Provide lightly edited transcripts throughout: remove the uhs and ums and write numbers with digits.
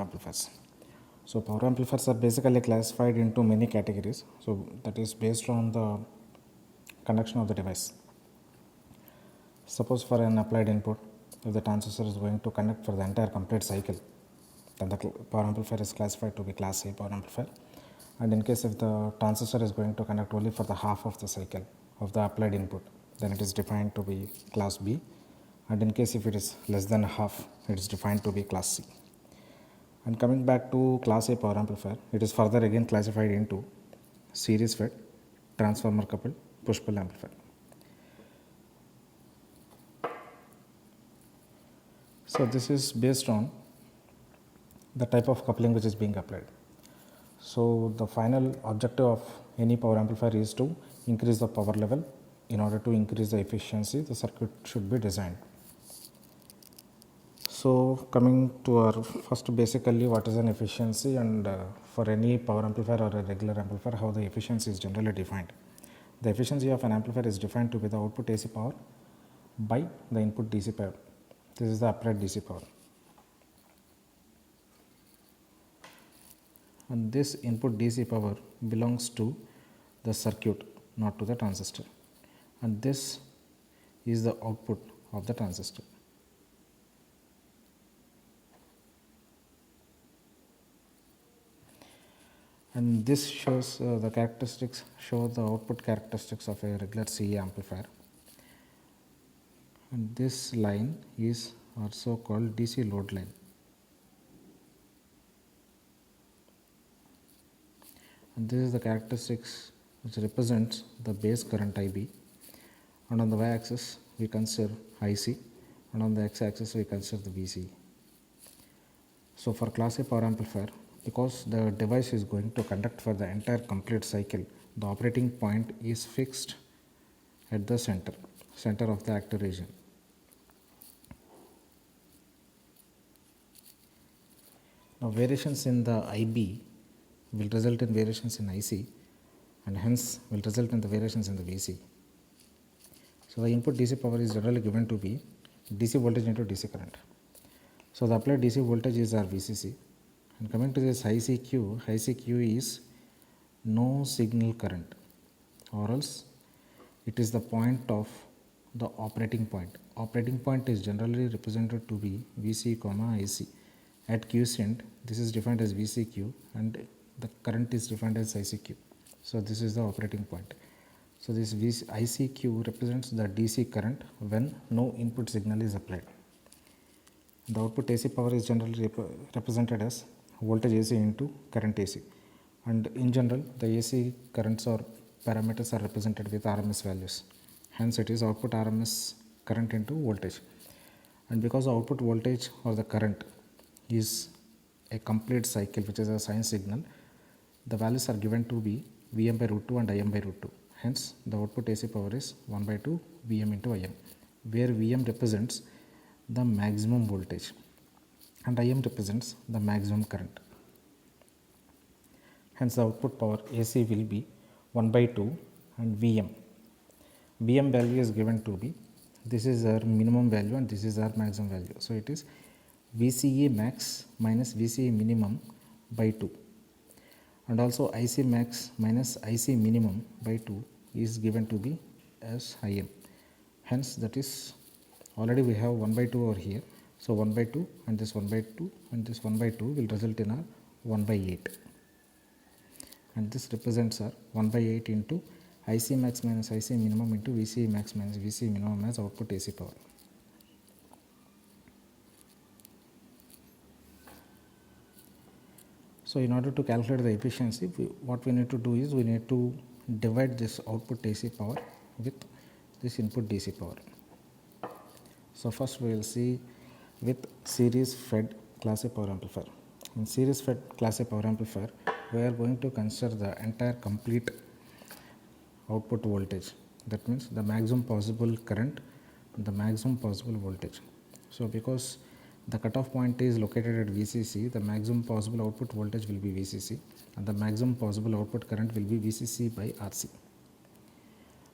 amplifiers. So power amplifiers are basically classified into many categories. So that is based on the conduction of the device. Suppose for an applied input, if the transistor is going to conduct for the entire complete cycle, then the power amplifier is classified to be class A power amplifier. And in case if the transistor is going to conduct only for the half of the cycle of the applied input, then it is defined to be class B. And in case if it is less than half, it is defined to be class C. And coming back to class A power amplifier, it is further again classified into series fed, transformer coupled, push pull amplifier. So this is based on the type of coupling which is being applied. So the final objective of any power amplifier is to increase the power level. In order to increase the efficiency, the circuit should be designed. So coming to our first, basically what is an efficiency, and for any power amplifier or a regular amplifier, how the efficiency is generally defined. The efficiency of an amplifier is defined to be the output AC power by the input DC power. This is the applied DC power. And this input DC power belongs to the circuit, not to the transistor. And this is the output of the transistor. And this shows the characteristics, show the output characteristics of a regular CE amplifier. And this line is also called DC load line. And this is the characteristics which represents the base current IB. And on the y-axis we consider IC, and on the x-axis we consider the VC. So for class A power amplifier, because the device is going to conduct for the entire complete cycle, the operating point is fixed at the center of the active region. Now variations in the IB will result in variations in IC, and hence will result in the variations in the VC. So the input DC power is generally given to be DC voltage into DC current. So the applied DC voltage is our VCC. And coming to this ICQ is no signal current, or else it is the point of the operating point. Operating point is generally represented to be VC, IC. At Qcent, this is defined as VCQ, and the current is defined as ICQ. So this is the operating point. So this ICQ represents the DC current when no input signal is applied. The output AC power is generally represented as voltage AC into current AC. And in general, the AC currents or parameters are represented with RMS values. Hence it is output RMS current into voltage. And because the output voltage or the current is a complete cycle, which is a sine signal, the values are given to be Vm by root 2 and Im by root 2. Hence the output AC power is 1 by 2 Vm into Im, where Vm represents the maximum voltage and Im represents the maximum current. Hence the output power AC will be 1 by 2 and Vm. Vm value is given to be, this is our minimum value and this is our maximum value. So it is VCE max minus VCE minimum by 2. And also IC max minus IC minimum by 2 is given to be as Im. Hence that is, already we have 1 by 2 over here. So 1 by 2 and this 1 by 2 and this 1 by 2 will result in our 1 by 8. And this represents our 1 by 8 into IC max minus IC minimum into VCE max minus VCE minimum as output AC power. So in order to calculate the efficiency, what we need to do is we need to divide this output AC power with this input DC power. So first we will see with series fed class A power amplifier. In series fed class A power amplifier, we are going to consider the entire complete output voltage. That means the maximum possible current, the maximum possible voltage. So because the cutoff point is located at VCC, the maximum possible output voltage will be VCC and the maximum possible output current will be VCC by RC.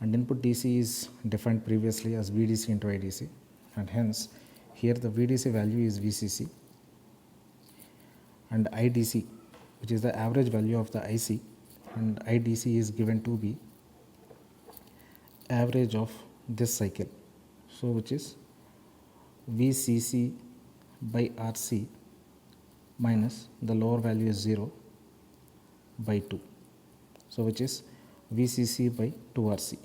And input DC is defined previously as VDC into IDC, and hence here the VDC value is VCC and IDC, which is the average value of the IC, and IDC is given to be average of this cycle, so which is VCC by RC minus the lower value is 0 by 2, so which is VCC by 2RC,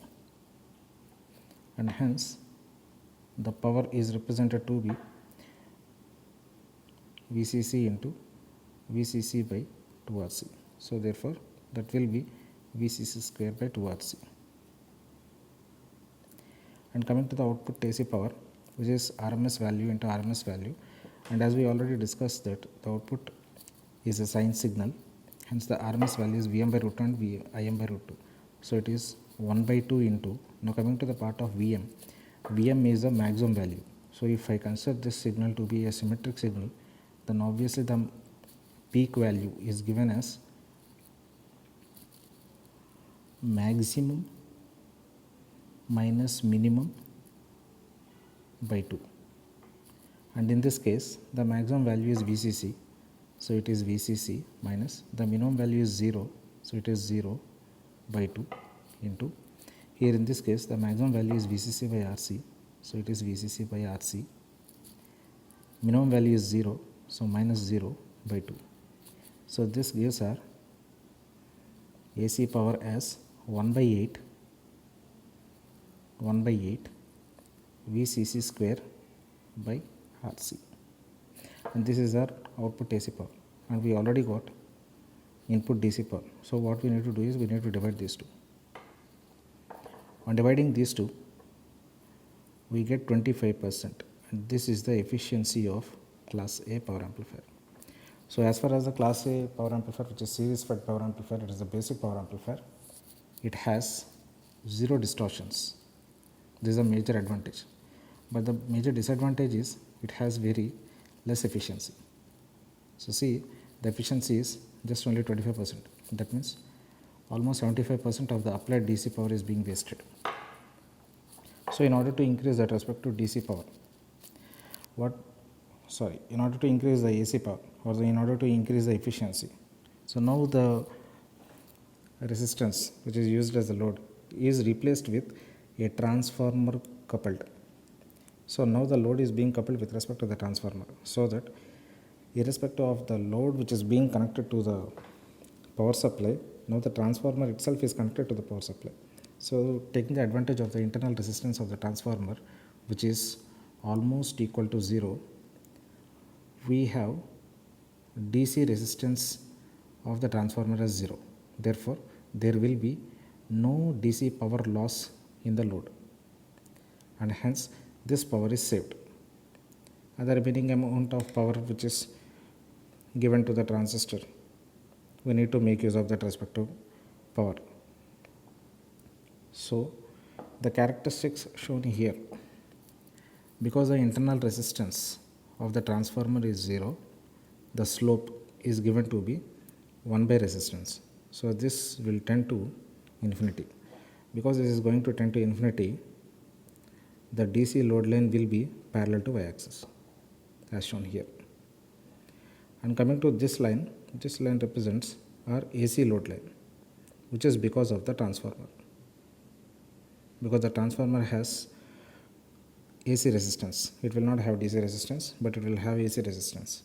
and hence the power is represented to be VCC into VCC by 2RC. So therefore that will be VCC square by 2RC. And coming to the output AC power, which is RMS value into RMS value, and as we already discussed that the output is a sine signal, hence the RMS value is Vm by root 2 and Im by root 2. So it is 1 by 2 into, now coming to the part of Vm, Vm is the maximum value. So if I consider this signal to be a symmetric signal, then obviously the peak value is given as maximum minus minimum by 2, and in this case the maximum value is VCC, so it is VCC minus the minimum value is 0, so it is 0 by 2 into, here in this case the maximum value is VCC by RC, so it is VCC by RC, minimum value is 0, so minus 0 by 2. So this gives our AC power as 1 by 8 VCC square by RC, and this is our output AC power, and we already got input DC power. So what we need to do is we need to divide these two. On dividing these two, we get 25%, and this is the efficiency of class A power amplifier. So as far as the class A power amplifier, which is series fed power amplifier, it is the basic power amplifier. It has 0 distortions. This is a major advantage, but the major disadvantage is it has very less efficiency. So see, the efficiency is just only 25%. That means almost 75% of the applied DC power is being wasted. So in order to increase that respective DC power, in order to increase the AC power, or in order to increase the efficiency, so now the resistance which is used as a load is replaced with a transformer coupled. So now the load is being coupled with respect to the transformer, so that irrespective of the load which is being connected to the power supply, now the transformer itself is connected to the power supply. So taking the advantage of the internal resistance of the transformer, which is almost equal to 0, we have DC resistance of the transformer as 0. Therefore there will be no DC power loss in the load, and hence this power is saved, and the remaining amount of power which is given to the transistor, we need to make use of that respective power. So the characteristics shown here, because the internal resistance of the transformer is 0, the slope is given to be 1 by resistance. So this will tend to infinity. Because this is going to tend to infinity, the DC load line will be parallel to y-axis as shown here. And coming to this line represents our AC load line, which is because of the transformer. Because the transformer has AC resistance, it will not have DC resistance, but it will have AC resistance.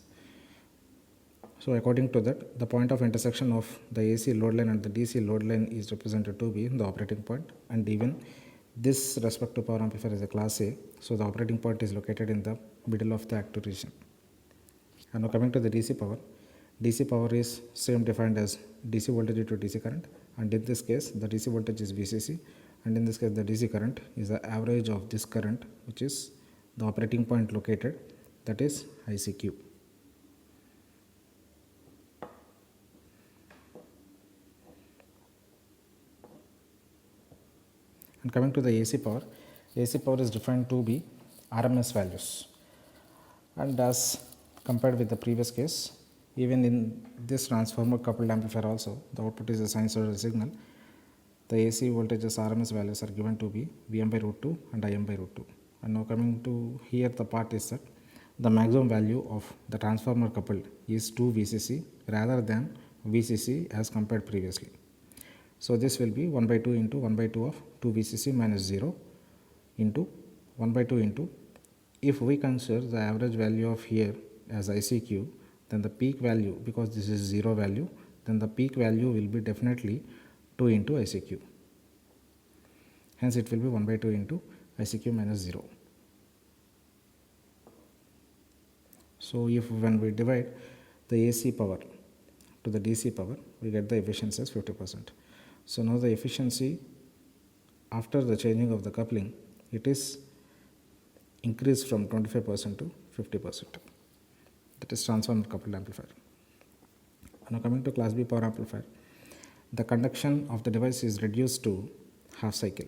So according to that, the point of intersection of the AC load line and the DC load line is represented to be the operating point, and even this respective power amplifier is a class A, so the operating point is located in the middle of the active region. And now coming to the DC power is same defined as DC voltage into DC current, and in this case the DC voltage is VCC, and in this case the DC current is the average of this current, which is the operating point located, that is ICQ. And coming to the AC power is defined to be RMS values, and as compared with the previous case, even in this transformer coupled amplifier also, the output is a sinusoidal signal. The AC voltage's RMS values are given to be Vm by root 2 and Im by root 2. And now coming to here, the part is that the maximum value of the transformer coupled is 2 VCC rather than VCC as compared previously. So this will be 1 by 2 into 1 by 2 of 2 VCC minus 0 into 1 by 2 into, if we consider the average value of here as ICQ, then the peak value, because this is 0 value, then the peak value will be definitely 2 into ICQ. Hence it will be 1 by 2 into ICQ minus 0. So if when we divide the AC power to the DC power, we get the efficiency as 50%. So now the efficiency after the changing of the coupling, it is increased from 25% to 50%. That is transformer coupled amplifier. Now coming to class B power amplifier, the conduction of the device is reduced to half cycle.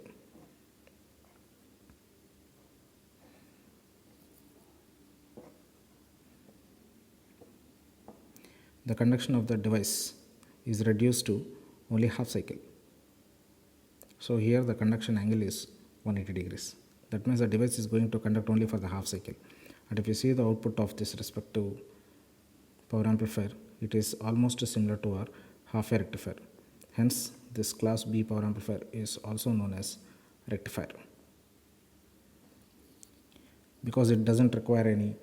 The conduction of the device is reduced to only half cycle. So here the conduction angle is 180 degrees. That means the device is going to conduct only for the half cycle. And if you see the output of this respective power amplifier, it is almost similar to our half wave rectifier. Hence this class B power amplifier is also known as rectifier, because it doesn't require any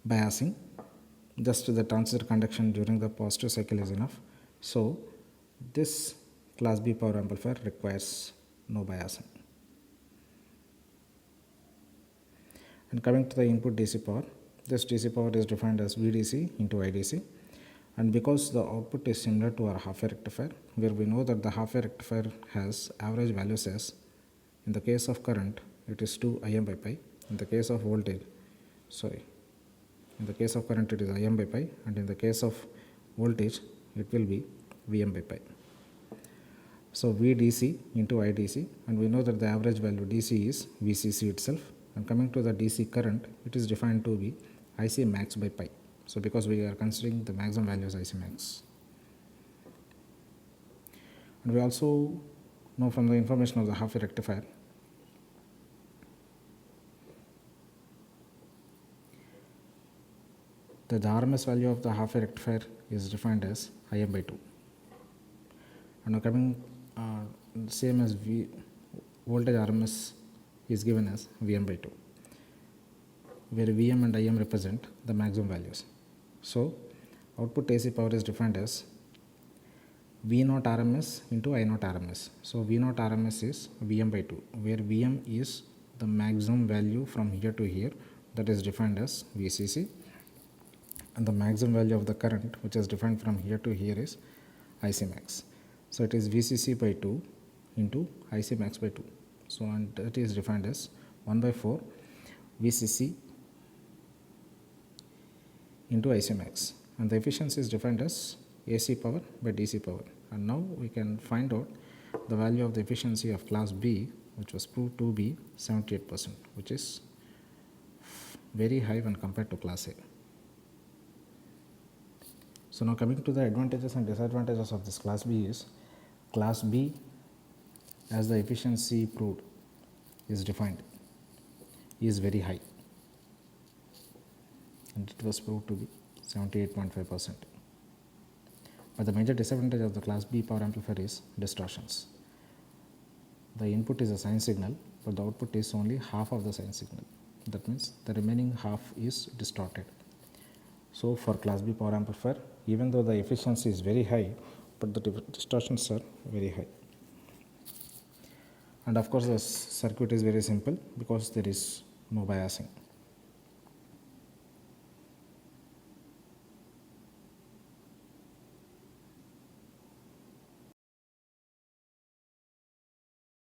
biasing. Just the transistor conduction during the positive cycle is enough. So this class B power amplifier requires no biasing. And coming to the input DC power, this DC power is defined as VDC into IDC. And because the output is similar to our half wave rectifier, where we know that the half wave rectifier has average values as, in the case of current, it is 2 Im by pi. In the case of voltage, in the case of current it is Im by pi, and in the case of voltage it will be Vm by pi. So VDC into IDC, and we know that the average value DC is VCC itself. And coming to the DC current, it is defined to be IC max by pi. So because we are considering the maximum value as IC max. And we also know from the information of the half wave rectifier, the RMS value of the half wave rectifier is defined as Im by 2. And now coming same as voltage RMS is given as Vm by 2, where Vm and Im represent the maximum values. So output AC power is defined as V0 RMS into I0 RMS. So V0 RMS is Vm by 2, where Vm is the maximum value from here to here, that is defined as VCC. And the maximum value of the current, which is defined from here to here, is IC max. So it is VCC by 2 into IC max by 2. So and that is defined as 1 by 4 VCC into IC max. And the efficiency is defined as AC power by DC power. And now we can find out the value of the efficiency of class B, which was proved to be 78%, which is very high when compared to class A. So now coming to the advantages and disadvantages of this class B is, class B, as the efficiency proved is defined, is very high, and it was proved to be 78.5%. But the major disadvantage of the class B power amplifier is distortions. The input is a sine signal, but the output is only half of the sine signal. That means the remaining half is distorted. So for class B power amplifier, even though the efficiency is very high, but the distortions are very high. And of course the circuit is very simple because there is no biasing.